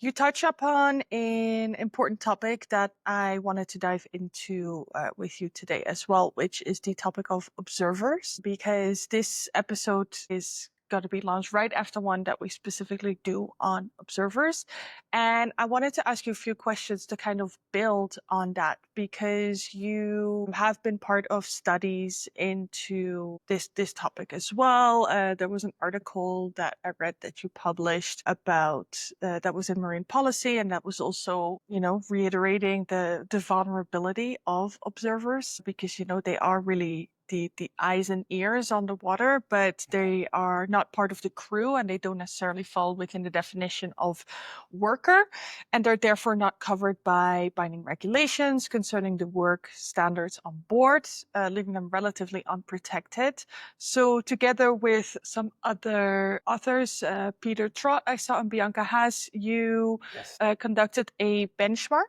You touch upon an important topic that I wanted to dive into with you today as well, which is the topic of observers, because this episode is going to be launched right after one that we specifically do on observers. And I wanted to ask you a few questions to kind of build on that, because you have been part of studies into this topic as well. There was an article that I read that you published about that was in Marine Policy, and that was also, reiterating the vulnerability of observers, because they are really the eyes and ears on the water, but they are not part of the crew, and they don't necessarily fall within the definition of worker, and they're therefore not covered by binding regulations concerning the work standards on board, leaving them relatively unprotected. So together with some other authors, Peter Trott, I saw, and Bianca Haas, you Yes. conducted a benchmark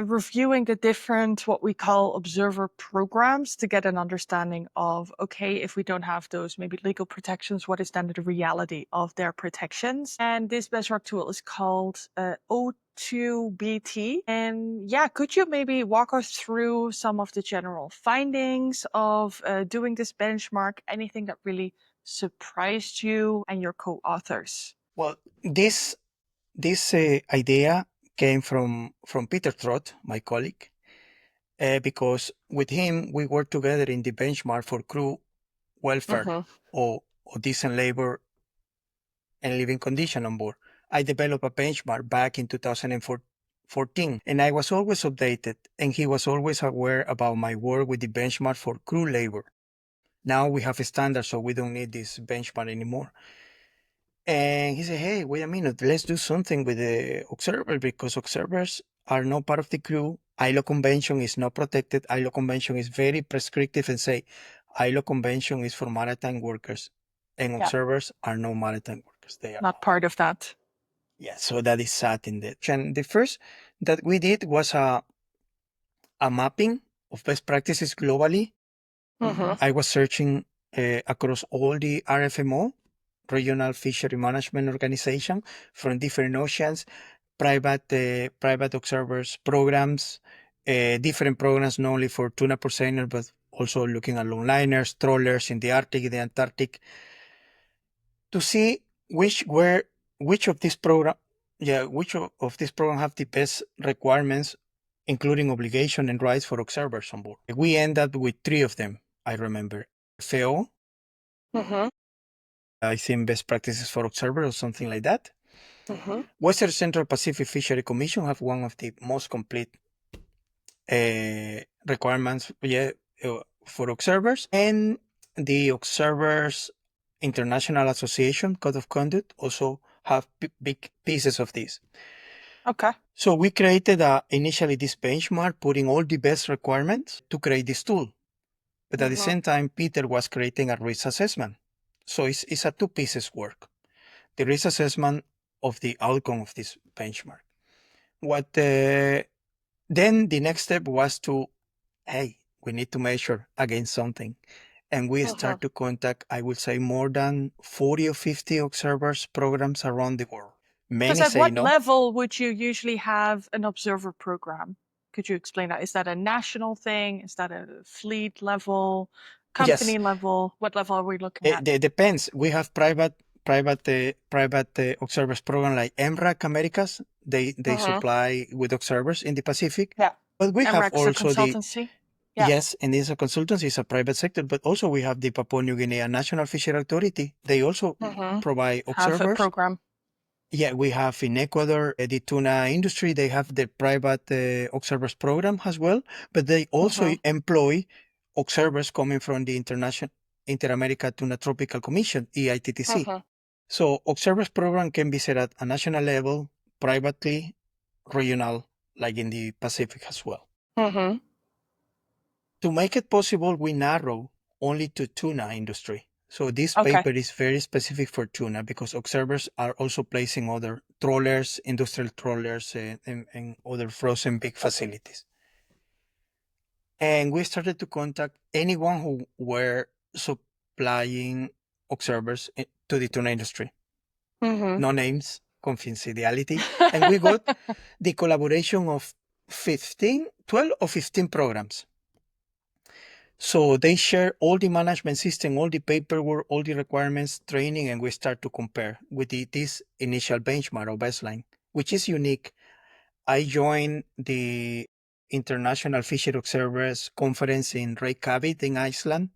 reviewing the different, what we call observer programs, to get an understanding of, okay, if we don't have those maybe legal protections, what is then the reality of their protections? And this benchmark tool is called O2BT. And yeah, could you maybe walk us through some of the general findings of doing this benchmark? Anything that really surprised you and your co-authors? Well, this idea came from Peter Trott, my colleague, because with him we worked together in the benchmark for crew welfare or decent labor and living condition on board. I developed a benchmark back in 2014, and I was always updated, and he was always aware about my work with the benchmark for crew labor. Now we have a standard, so we don't need this benchmark anymore. And he said, hey, wait a minute, let's do something with the observer, because observers are not part of the crew. ILO convention is not protected. ILO convention is very prescriptive and say ILO convention is for maritime workers, and Yeah, observers are no maritime workers. They are not part of that. Yeah, so that is sad in that. And the first that we did was a mapping of best practices globally. I was searching across all the RFMO, Regional Fishery Management Organization, from different oceans, private observers programs, different programs not only for tuna purseiner, but also looking at longliners, trawlers in the Arctic, the Antarctic, to see which of these program have the best requirements, including obligation and rights for observers on board. We end up with 3 of them, I remember. FAO, I think best practices for observers or something like that. Western Central Pacific Fishery Commission have one of the most complete requirements for observers, and the Observers International Association Code of Conduct also have big pieces of this. Okay. So we created initially this benchmark, putting all the best requirements to create this tool. But at the same time, Peter was creating a risk assessment. So it's a 2 pieces work. The risk assessment of the outcome of this benchmark. Then the next step was to, hey, we need to measure against something. And we start to contact, I would say, more than 40 or 50 observers programs around the world. Because Many at say what no. level would you usually have an observer program? Could you explain that? Is that a national thing? Is that a fleet level, Yes, company level? What level are we looking at? it depends. We have private observers program like MRAC Americas. They supply with observers in the Pacific. Yeah. But we have MREC's a also consultancy. Yeah. yes, and it's a consultancy, it's a private sector, but also we have the Papua New Guinea National Fishery Authority. They also provide Have a observers. program. Yeah, we have in Ecuador, the tuna industry, they have the private observers program as well, but they also employ observers coming from the Inter-America Tuna Tropical Commission, EITTC. So observers program can be set at a national level, privately, regional, like in the Pacific as well. To make it possible, we narrow only to tuna industry. So this paper is very specific for tuna because observers are also placing other trawlers, industrial trawlers, and other frozen big facilities. And we started to contact anyone who were supplying observers to the tuna industry. No names, confidentiality. And we got the collaboration of 12 or 15 programs. So they share all the management system, all the paperwork, all the requirements, training, and we start to compare with this initial benchmark or baseline, which is unique. I joined the International Fishery Observers Conference in Reykjavik in Iceland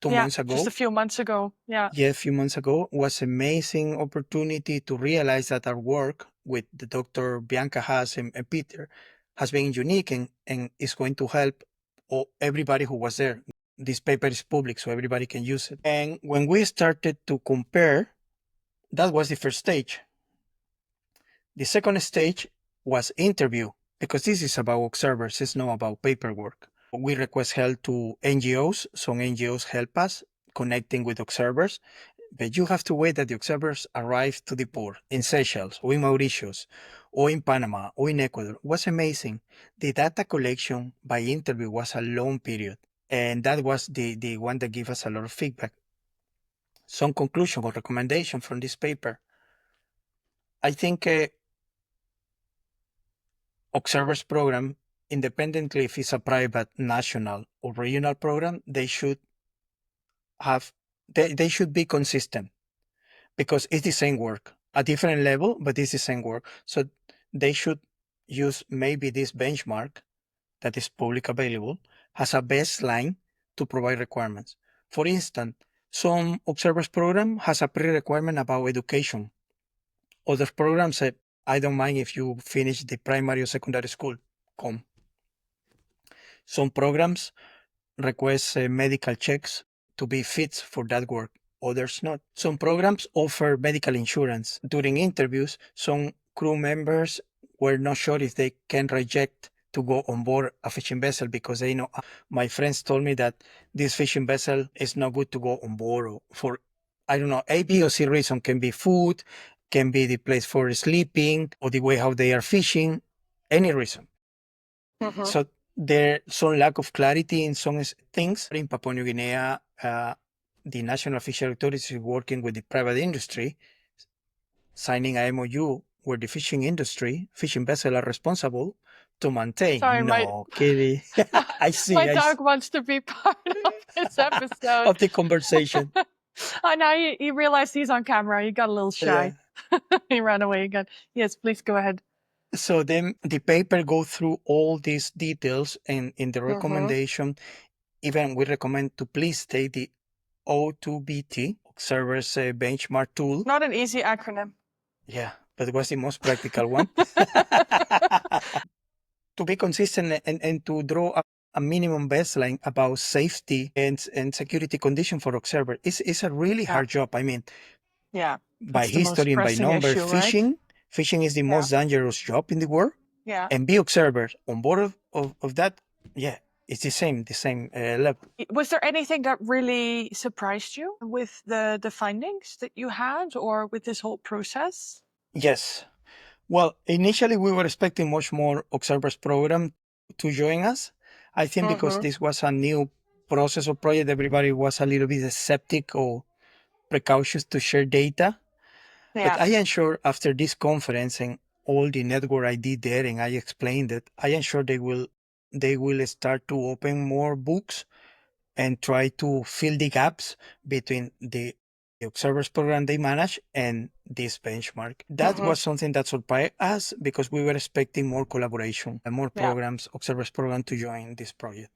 2 months just ago. a few months ago. Yeah. Yeah, a few months ago was amazing opportunity to realize that our work with the Dr. Bianca Haas and Peter has been unique and is going to help everybody who was there. This paper is public, so everybody can use it. And when we started to compare, that was the first stage. The second stage was interview, because this is about observers, it's not about paperwork. We request help to NGOs. Some NGOs help us connecting with observers, but you have to wait that the observers arrive to the port in Seychelles or in Mauritius or in Panama or in Ecuador. It was amazing. The data collection by interview was a long period, and that was the one that gave us a lot of feedback. Some conclusion or recommendation from this paper. I think observers program, independently if it's a private, national, or regional program, they should be consistent, because it's the same work, a different level, but it's the same work. So they should use maybe this benchmark that is public available as a baseline to provide requirements. For instance, some observers program has a pre-requirement about education. Other programs say, I don't mind if you finish the primary or secondary school, come. Some programs request medical checks to be fit for that work, others not. Some programs offer medical insurance. During interviews, some crew members were not sure if they can reject to go on board a fishing vessel because they know, my friends told me that this fishing vessel is not good to go on board for, I don't know, A, B, or C reason. Can be food, can be the place for sleeping, or the way how they are fishing, any reason. So there's some lack of clarity in some things. In Papua New Guinea, the National Fisheries Authority is working with the private industry, signing a MOU where the fishing industry, fishing vessels are responsible to maintain. Sorry, No, kidding. I see. my dog wants to be part of this episode. Of the conversation. Oh, now you realize he's on camera. You got a little shy. He ran away again. Yes, please go ahead. So then the paper go through all these details, and in the recommendation, even we recommend to please take the O2BT, Observers Benchmark Tool. Not an easy acronym. Yeah, but it was the most practical one. To be consistent and to draw a minimum baseline about safety and security condition for observers. It's a really hard job. I mean, yeah, by history and by number, issue, fishing is the most dangerous job in the world. Yeah. And be observers on board of that, yeah, it's the same level. Was there anything that really surprised you with the findings that you had, or with this whole process? Yes. Well, initially we were expecting much more observers program to join us. I think because this was a new process or project, everybody was a little bit skeptic or precautious to share data. Yeah. But I am sure after this conference and all the network I did there and I explained it, I am sure they will start to open more books and try to fill the gaps between the observers program they manage and this benchmark. That was something that surprised us because we were expecting more collaboration and more programs, observers program, to join this project.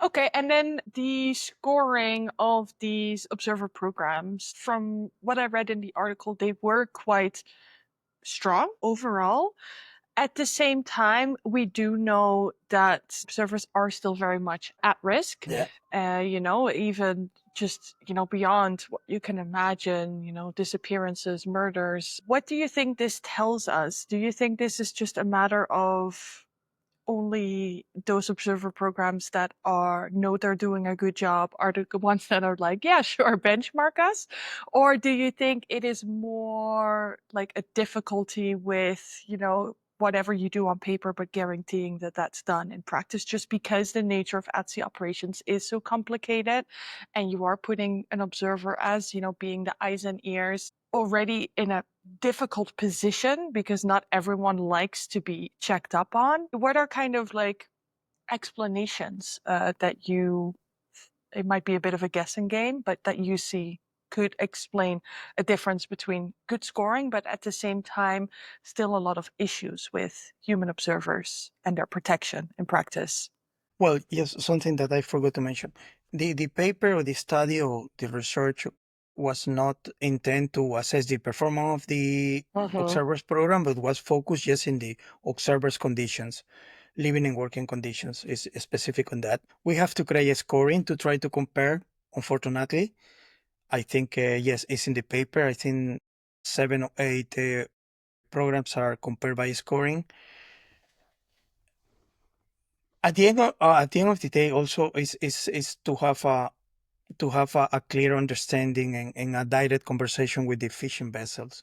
Okay, and then the scoring of these observer programs, from what I read in the article, they were quite strong overall. At the same time, we do know that observers are still very much at risk. Yeah. Even just, beyond what you can imagine, disappearances, murders. What do you think this tells us? Do you think this is just a matter of only those observer programs that know they're doing a good job are the ones that are like, yeah, sure, benchmark us? Or do you think it is more like a difficulty with, whatever you do on paper, but guaranteeing that that's done in practice, just because the nature of at-sea operations is so complicated, and you are putting an observer as, being the eyes and ears already in a difficult position because not everyone likes to be checked up on. What are kind of like explanations that it might be a bit of a guessing game, but that you see could explain a difference between good scoring, but at the same time, still a lot of issues with human observers and their protection in practice? Well, yes, something that I forgot to mention. The paper or the study or the research was not intended to assess the performance of the Mm-hmm. observers program, but was focused just in the observers conditions, living and working conditions is specific on that. We have to create a scoring to try to compare. Unfortunately, I think, yes, it's in the paper. I think 7 or 8 programs are compared by scoring. At the end of the day, also is to have a clear understanding and a direct conversation with the fishing vessels.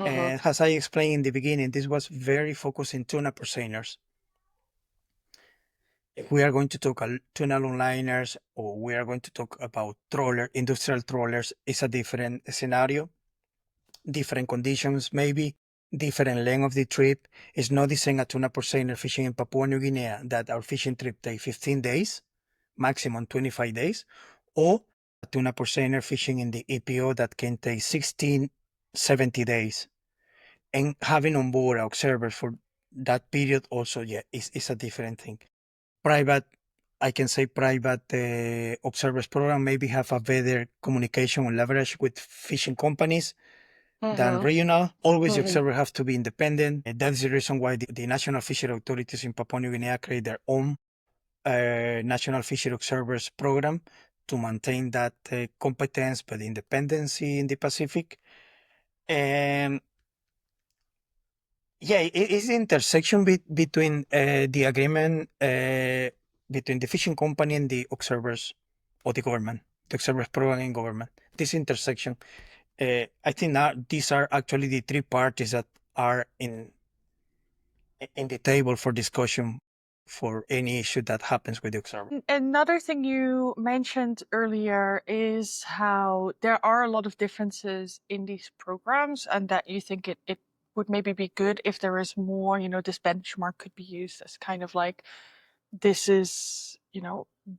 Mm-hmm. And as I explained in the beginning, this was very focused in tuna perceiners. If we are going to talk tuna longliners or we are going to talk about industrial trawlers, it's a different scenario, different conditions, maybe different length of the trip. It's not the same a tuna perceiner fishing in Papua New Guinea that our fishing trip takes 15 days, maximum 25 days, or a tuna perceiner fishing in the EPO that can take 16, 70 days. And having on board observers for that period also, yeah, is a different thing. Private, I can say private observers program maybe have a better communication and leverage with fishing companies than Mm-hmm. regional. Always the observer have to be independent. And that is the reason why the national fishery authorities in Papua New Guinea create their own national fishery observers program to maintain that competence but independency in the Pacific. And yeah, it's the intersection between the agreement between the fishing company and the observers or the government, the observers program and government. This intersection, I think now these are actually the three parties that are in the table for discussion for any issue that happens with the observer. Another thing you mentioned earlier is how there are a lot of differences in these programs, and that you think it would maybe be good if there is more, this benchmark could be used as kind of like this is,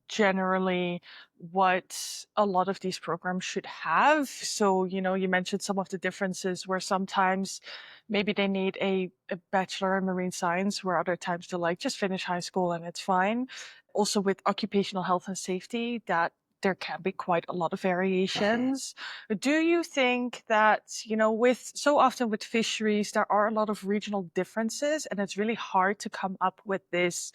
generally what a lot of these programs should have. So, you mentioned some of the differences where sometimes maybe they need a bachelor in marine science, where other times they're like, just finish high school and it's fine. Also, with occupational health and safety, that there can be quite a lot of variations. Do you think that, with so often with fisheries, there are a lot of regional differences, and it's really hard to come up with this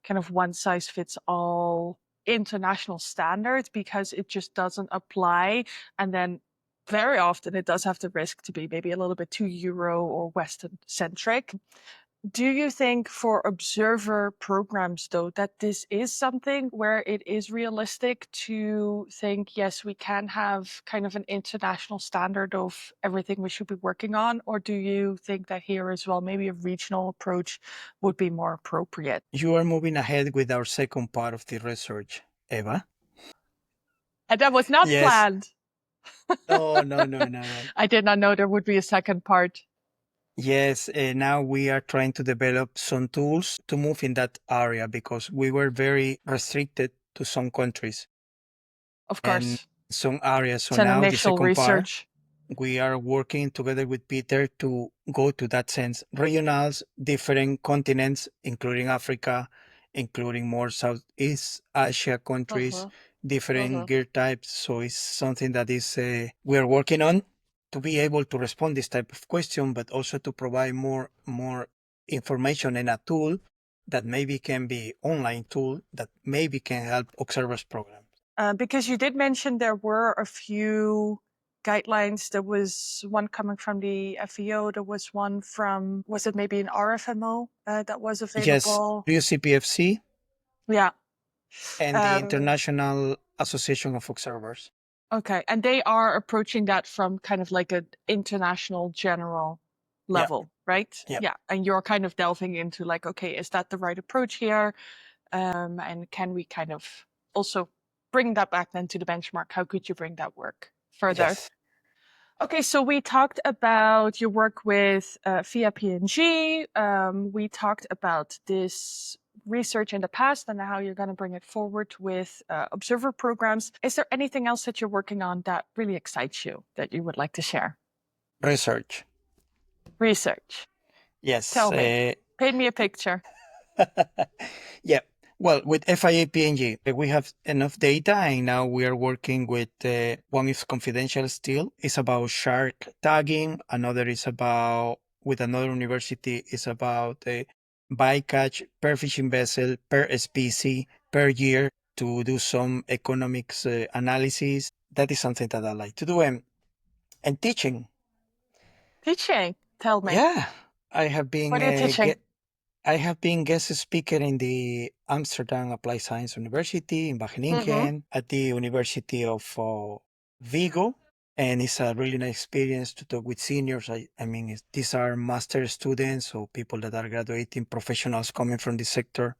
kind of one size fits all international standard because it just doesn't apply. And then very often it does have the risk to be maybe a little bit too Euro or Western centric. Do you think for observer programs, though, that this is something where it is realistic to think, yes, we can have kind of an international standard of everything we should be working on? Or do you think that here as well, maybe a regional approach would be more appropriate? You are moving ahead with our second part of the research, Eva. And that was not Yes. planned. No, no, no, no, no. I did not know there would be a second part. Yes, now we are trying to develop some tools to move in that area because we were very restricted to some countries Of and course, some areas. So it's an now the initial second part, research. we are working together with Peter to go to that sense. Regionals, different continents, including Africa, including more Southeast Asia countries, Uh-huh. different Uh-huh. gear types. So it's something that is we are working on to be able to respond this type of question, but also to provide more information and a tool that maybe can be online tool that maybe can help observers program. Because you did mention there were a few guidelines. There was one coming from the FEO. There was one from, was it maybe an RFMO that was Yes, available? UCPFC Yeah. and the Um, International Association of Observers. okay. And they are approaching that from kind of like an international general Yeah. level. right? Yeah. Yeah. And you're kind of delving into like, okay, is that the right approach here? And can we kind of also bring that back then to the benchmark? How could you bring that work further? Yes. Okay, so we talked about your work with via PNG. We talked about this research in the past and how you're going to bring it forward with observer programs. Is there anything else that you're working on that really excites you that you would like to share? Research. Research. Yes. Tell me. Paint me a picture. Yeah. Well, with FIA PNG, we have enough data, and now we are working with one is confidential still. It's about shark tagging. Another is about with another university is about bycatch per fishing vessel per species per year to do some economics analysis. That is something that I like to do, and teaching. Teaching. Tell me. Yeah, I have been What are you teaching? I have been guest speaker in the Amsterdam Applied Science University in Mm-hmm. Wageningen, at the University of Vigo, and it's a really nice experience to talk with seniors. I mean, these are master students or people that are graduating, professionals coming from the sector.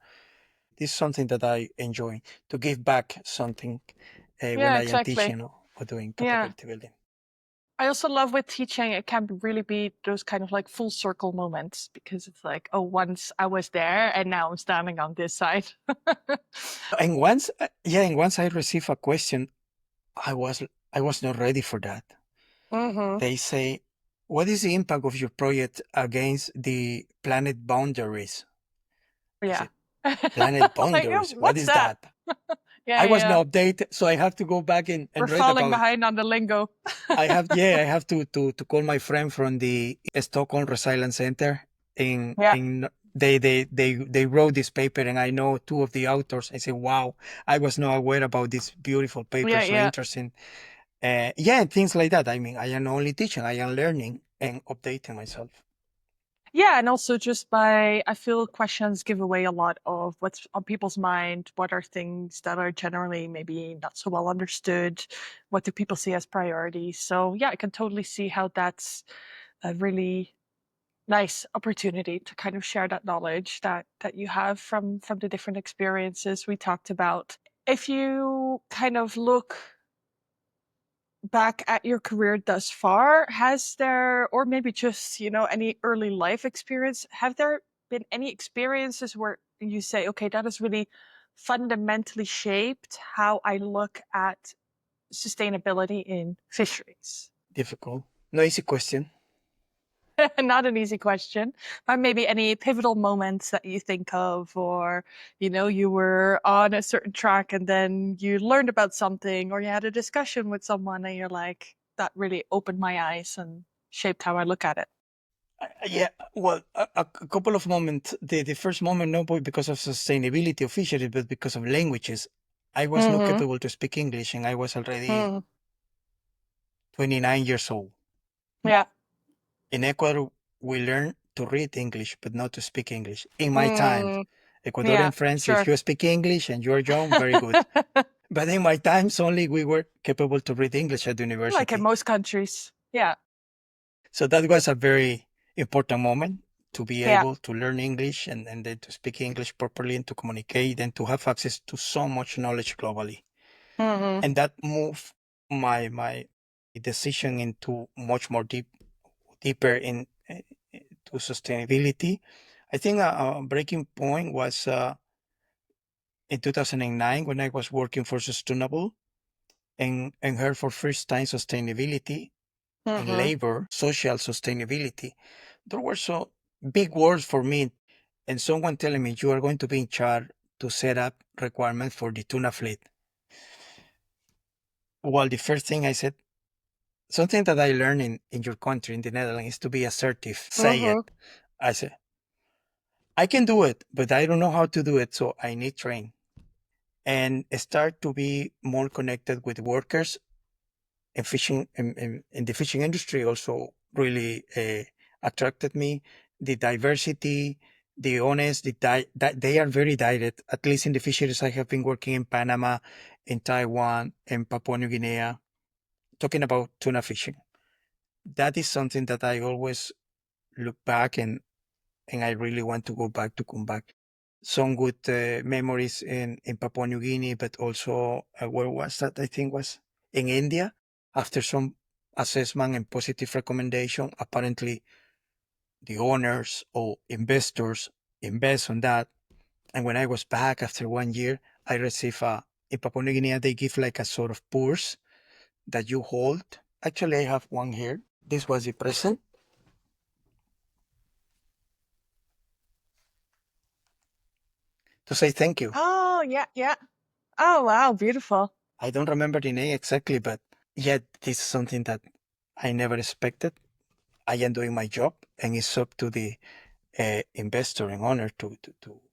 This is something that I enjoy to give back something when Yeah, I am exactly. teaching or doing Yeah. capability building. I also love with teaching, it can really be those kind of like full circle moments because it's like, oh, once I was there and now I'm standing on this side. And once I received a question, I was I was not ready for that. Mm-hmm. They say, what is the impact of your project against the planet boundaries? I Yeah. said, planet Like, oh, boundaries, what what's is that? that? Yeah, I was yeah. not updated, so I have to go back We're and read falling about it. behind on the lingo. I have to call my friend from the Stockholm Resilience Center, Yeah. and they wrote this paper, and I know two of the authors. I said, wow, I was not aware about this beautiful paper, Yeah, so yeah. interesting. Yeah, and things like that. I mean, I am not only teaching, I am learning and updating myself. Yeah, and also just by, I feel questions give away a lot of what's on people's mind. What are things that are generally maybe not so well understood? What do people see as priorities? So yeah, I can totally see how that's a really nice opportunity to kind of share that knowledge that you have from the different experiences we talked about. If you kind of look back at your career thus far, has there, or maybe just, any early life experience, have there been any experiences where you say, okay, that has really fundamentally shaped how I look at sustainability in fisheries? Difficult. No easy question. Not an easy question, but maybe any pivotal moments that you think of, or, you were on a certain track and then you learned about something, or you had a discussion with someone and you're like, that really opened my eyes and shaped how I look at it. Yeah, well, a couple of moments. The first moment, not because of sustainability of fisheries, but because of languages. I was not Mm-hmm. capable to speak English, and I was already Mm. 29 years old. Yeah. In Ecuador, we learn to read English, but not to speak English. In my time, Mm. Yeah, Ecuadorian friends, if sure. you speak English and you're young, very good. But in my times, only we were capable to read English at the Like in university. most countries. Yeah. So that was a very important moment to be Yeah. able to learn English and then to speak English properly and to communicate and to have access to so much knowledge globally. Mm-hmm. And that moved my decision into much more deeper in to sustainability. I think a breaking point was in 2009 when I was working for Sustainable and heard for first time sustainability in Mm-hmm. labor, social sustainability. There were so big words for me, and someone telling me you are going to be in charge to set up requirements for the tuna fleet. Well, the first thing I said, something that I learned in your country, in the Netherlands, is to be assertive. Say Mm-hmm. it. I said, I can do it, but I don't know how to do it, so I need train. And start to be more connected with workers in fishing in the fishing industry also really attracted me. The diversity, the honest, that they are very direct. At least in the fisheries, I have been working in Panama, in Taiwan, in Papua New Guinea, talking about tuna fishing. That is something that I always look back, and I really want to go back to come back. Some good memories in Papua New Guinea, but also where was that? I think was in India. After some assessment and positive recommendation, apparently the owners or investors invest on that. And when I was back after 1 year, I received in Papua New Guinea, they give like a sort of purse that you hold. Actually, I have one here. This was the present to say thank you. Oh, yeah, yeah. Oh, wow, beautiful. I don't remember the name exactly, but yet this is something that I never expected. I am doing my job, and it's up to the investor and owner to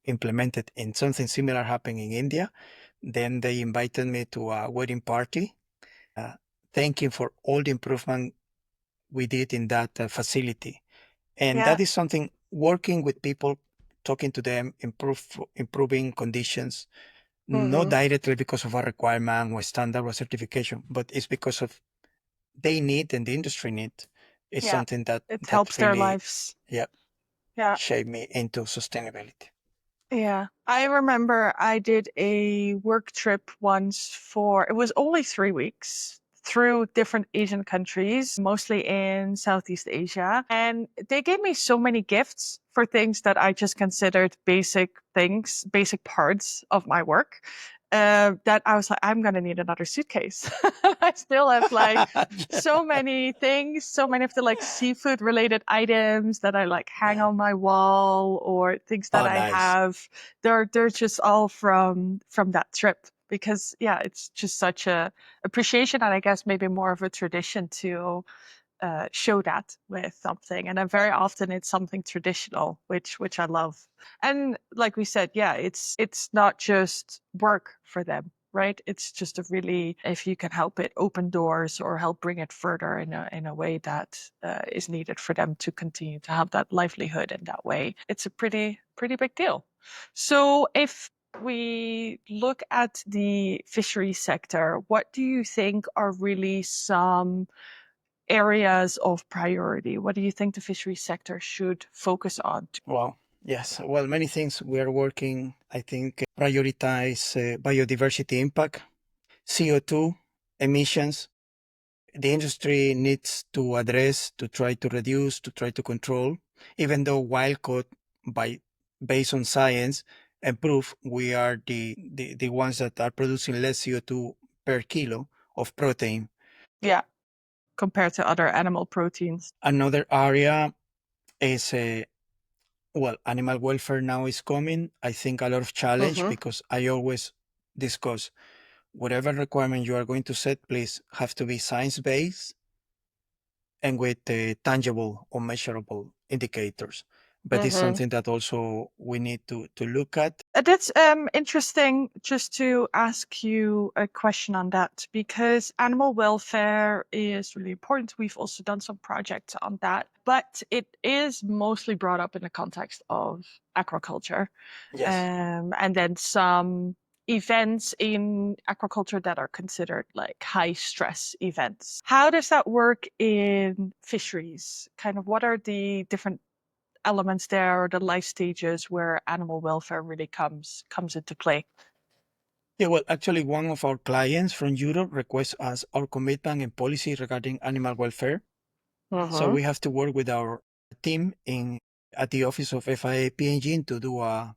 implement it. And something similar happened in India. Then they invited me to a wedding party, thanking for all the improvement we did in that facility. And Yeah. that is something working with people, talking to them, improving conditions, not Hmm. directly because of a requirement or standard or certification, but it's because of they need and the industry need. It's Yeah. something that It helps that their really, lives. yeah, Yeah. shaped me into sustainability. Yeah. I remember I did a work trip once for, it was only 3 weeks through different Asian countries, mostly in Southeast Asia. And they gave me so many gifts for things that I just considered basic things, basic parts of my work. That I was like, I'm gonna need another suitcase. I still have like Yeah. so many things, so many of the like seafood related items that I like hang Yeah. on my wall or things that Oh, I nice. have. They're just all from that trip because yeah, it's just such a appreciation and I guess maybe more of a tradition to show that with something. And then very often it's something traditional, which I love. And like we said, yeah, it's not just work for them, right? It's just a really, if you can help it, open doors or help bring it further in a way that is needed for them to continue to have that livelihood in that way. It's a pretty big deal. So if we look at the fishery sector, what do you think are really some areas of priority? What do you think the fishery sector should focus on? Well, yes. Well, many things we are working, I think, prioritize biodiversity impact, CO2 emissions. The industry needs to address, to try to reduce, to try to control, even though wild caught by based on science and proof, we are the ones that are producing less CO2 per kilo of protein. Yeah, compared to other animal proteins. Another area is well, animal welfare now is coming. I think a lot of challenge Hmm. because I always discuss whatever requirement you are going to set, please have to be science based and with tangible or measurable indicators. But it's Hmm. something that also we need to look at. That's interesting just to ask you a question on that because animal welfare is really important. We've also done some projects on that, but it is mostly brought up in the context of aquaculture. Yes. And then some events in aquaculture that are considered like high stress events. How does that work in fisheries? Kind of what are the different elements there or the life stages where animal welfare really comes into play? Yeah, well, actually, one of our clients from Europe requests us our commitment and policy regarding animal welfare. So Mm-hmm. we have to work with our team in at the office of FIA PNG to do a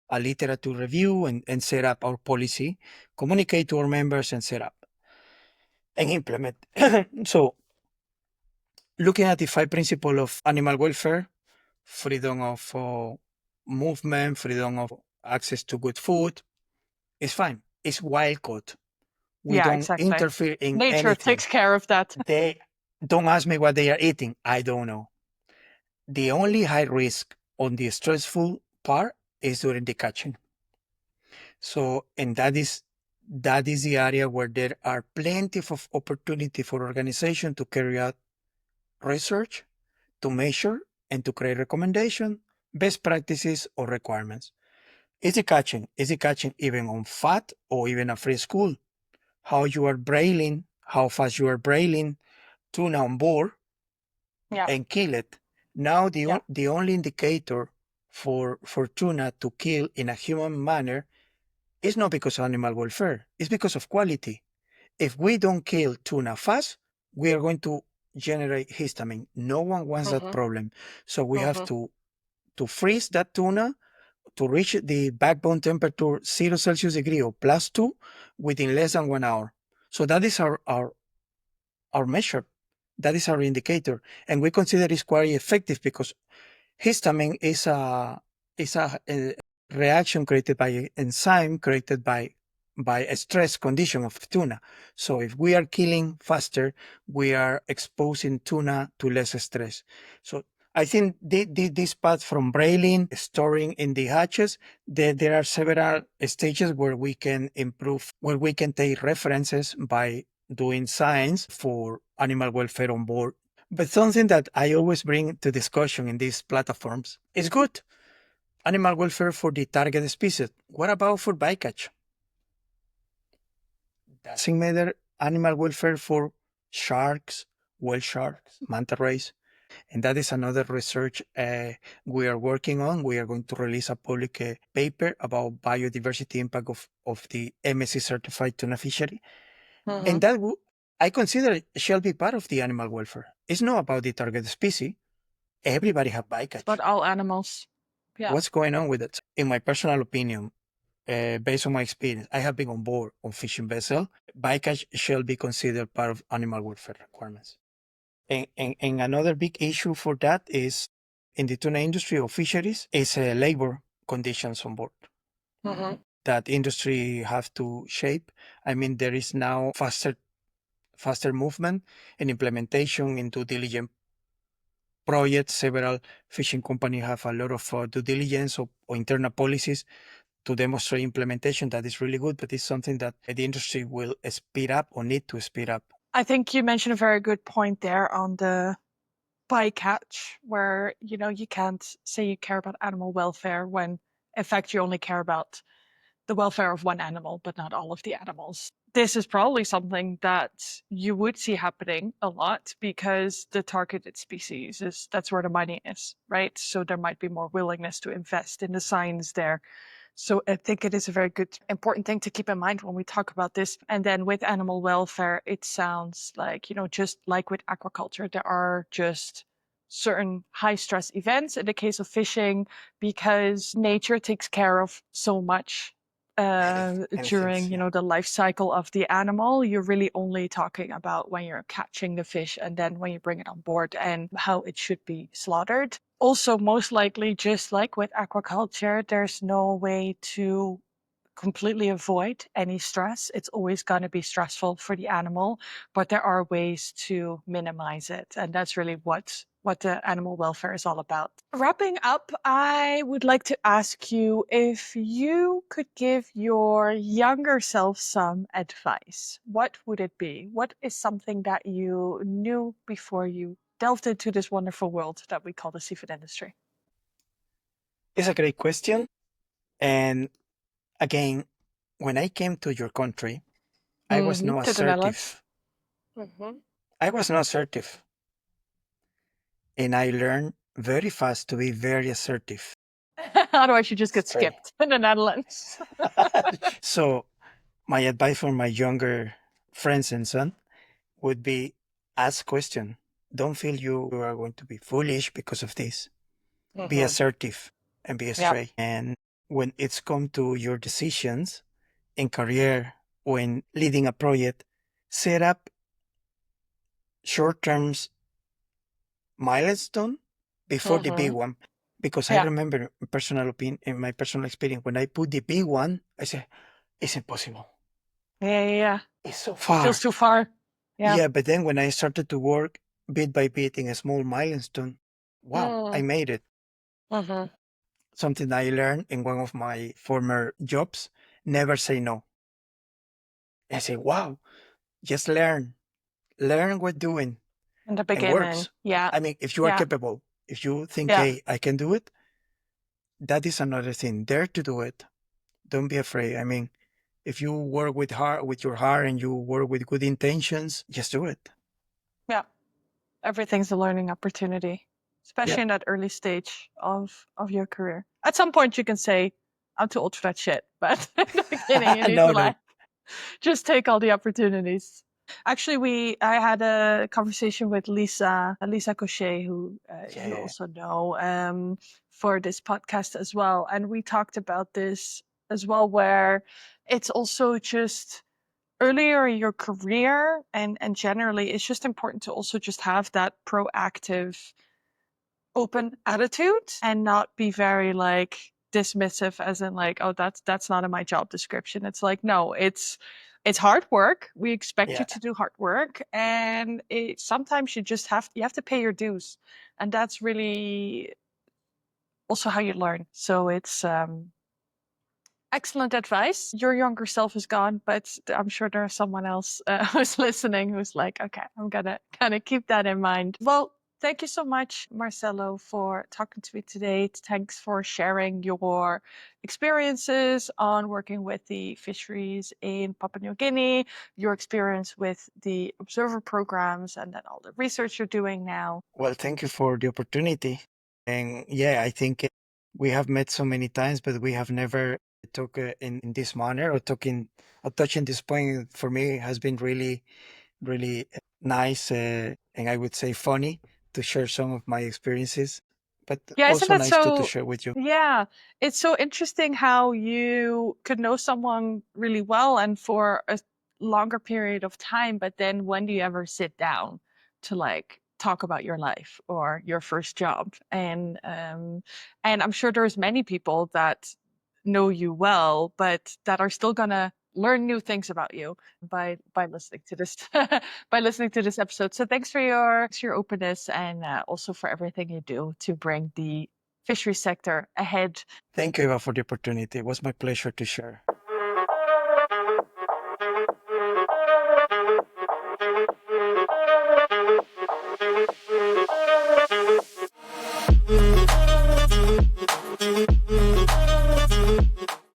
literature review and set up our policy, communicate to our members and set up and implement. So looking at the five principles of animal welfare, freedom of movement, freedom of access to good food, it's fine. It's wild caught. We Yeah, don't exactly. interfere in Nature anything. takes care of that. They don't ask me what they are eating. I don't know. The only high risk on the stressful part is during the catching. So, and that is the area where there are plenty of opportunity for organization to carry out research, to measure, and to create recommendation, best practices or requirements. Is the catching? Is the catching even on fat or even a free school? How you are brailing, how fast you are brailing, tuna on board Yeah. and kill it. Now, Yeah. the only indicator for tuna to kill in a human manner is not because of animal welfare, it's because of quality. If we don't kill tuna fast, we are going to generate histamine. No one wants that problem. So we have to freeze that tuna to reach the backbone temperature 0 °C or +2 within less than 1 hour. So that is our measure. That is our indicator. And we consider it's quite effective because histamine is a reaction created by an enzyme created by a stress condition of tuna. So if we are killing faster, we are exposing tuna to less stress. So I think this path from brailing, storing in the hatches, there are several stages where we can improve, where we can take references by doing science for animal welfare on board. But something that I always bring to discussion in these platforms is good. Animal welfare for the target species. What about for bycatch? Doesn't matter animal welfare for sharks, whale sharks, manta rays. And that is another research we are working on. We are going to release a public paper about biodiversity impact of the MSC certified tuna fishery. And that I consider it shall be part of the animal welfare. It's not about the target species. Everybody have bycatch. But all animals. Yeah. What's going on with it? In my personal opinion, based on my experience, I have been on board on fishing vessel. Bycatch shall be considered part of animal welfare requirements. And another big issue for that is in the tuna industry or fisheries is labor conditions on board. That industry have to shape. I mean, there is now faster movement and implementation into diligent projects. Several fishing companies have a lot of due diligence or internal policies to demonstrate implementation. That is really good, but it's something that the industry will speed up or need to speed up. I think you mentioned a very good point there on the bycatch, where you can't say you care about animal welfare when in fact you only care about the welfare of one animal, but not all of the animals. This is probably something that you would see happening a lot because the targeted species that's where the money is, right? So there might be more willingness to invest in the science there. So I think it is a very good, important thing to keep in mind when we talk about this. And then with animal welfare, it sounds like, just like with aquaculture, there are just certain high stress events in the case of fishing because nature takes care of so much during the life cycle of the animal. You're really only talking about when you're catching the fish and then when you bring it on board and how it should be slaughtered. Also, most likely, just like with aquaculture, there's no way to completely avoid any stress. It's always going to be stressful for the animal, but there are ways to minimize it. And that's really what the animal welfare is all about. Wrapping up, I would like to ask you if you could give your younger self some advice, what would it be? What is something that you knew before you delved into this wonderful world that we call the seafood industry? It's a great question. And again, when I came to your country, I was not To the Netherlands. assertive. I was not assertive. And I learned very fast to be very assertive. Otherwise, you just get Straight. skipped in the Netherlands. So my advice for my younger friends and son would be ask question. Don't feel you are going to be foolish because of this. Be assertive and be straight. And when it's come to your decisions in career, when leading a project, set up short-term milestone before the big one. Because I remember in my personal experience, when I put the big one, I said, it's impossible. Yeah. It's so far. Feels too far. Yeah, but then when I started to work bit by bit in a small milestone, wow, I made it. Something I learned in one of my former jobs, never say no. I say, wow, just learn what doing In the and beginning. works. Yeah. I mean, if you are capable, if you think, hey, I can do it, that is another thing. Dare to do it. Don't be afraid. I mean, if you work with your heart and you work with good intentions, just do it. Yeah. Everything's a learning opportunity. Yeah. especially in that early stage of your career. At some point, you can say, "I'm too old for that shit," but in the beginning, you need to No, no. like just take all the opportunities. Actually, I had a conversation with Lisa Cochet, who you Yeah. also know, for this podcast as well, and we talked about this as well, where it's also just earlier in your career and generally, it's just important to also just have that proactive open attitude and not be very like dismissive as in like, oh, that's not in my job description. It's like, no, it's hard work. We expect you Yeah. to do hard work, and sometimes you have to pay your dues, and that's really also how you learn. So it's excellent advice. Your younger self is gone, but I'm sure there's someone else who's listening who's like, okay, I'm gonna kind of keep that in mind. Well, thank you so much, Marcelo, for talking to me today. Thanks for sharing your experiences on working with the fisheries in Papua New Guinea, your experience with the observer programs, and then all the research you're doing now. Well, thank you for the opportunity. And yeah, I think we have met so many times, but we have never talked in this manner or talking or touching this point for me has been really, really nice and I would say funny to share some of my experiences, but Yeah, isn't also that nice to so? share with you. Yeah, it's so interesting how you could know someone really well and for a longer period of time, but then when do you ever sit down to like talk about your life or your first job? And I'm sure there's many people that know you well, but that are still gonna learn new things about you by listening to this by listening to this episode. So thanks for your openness and also for everything you do to bring the fishery sector ahead. Thank you, Eva, for the opportunity. It was my pleasure to share.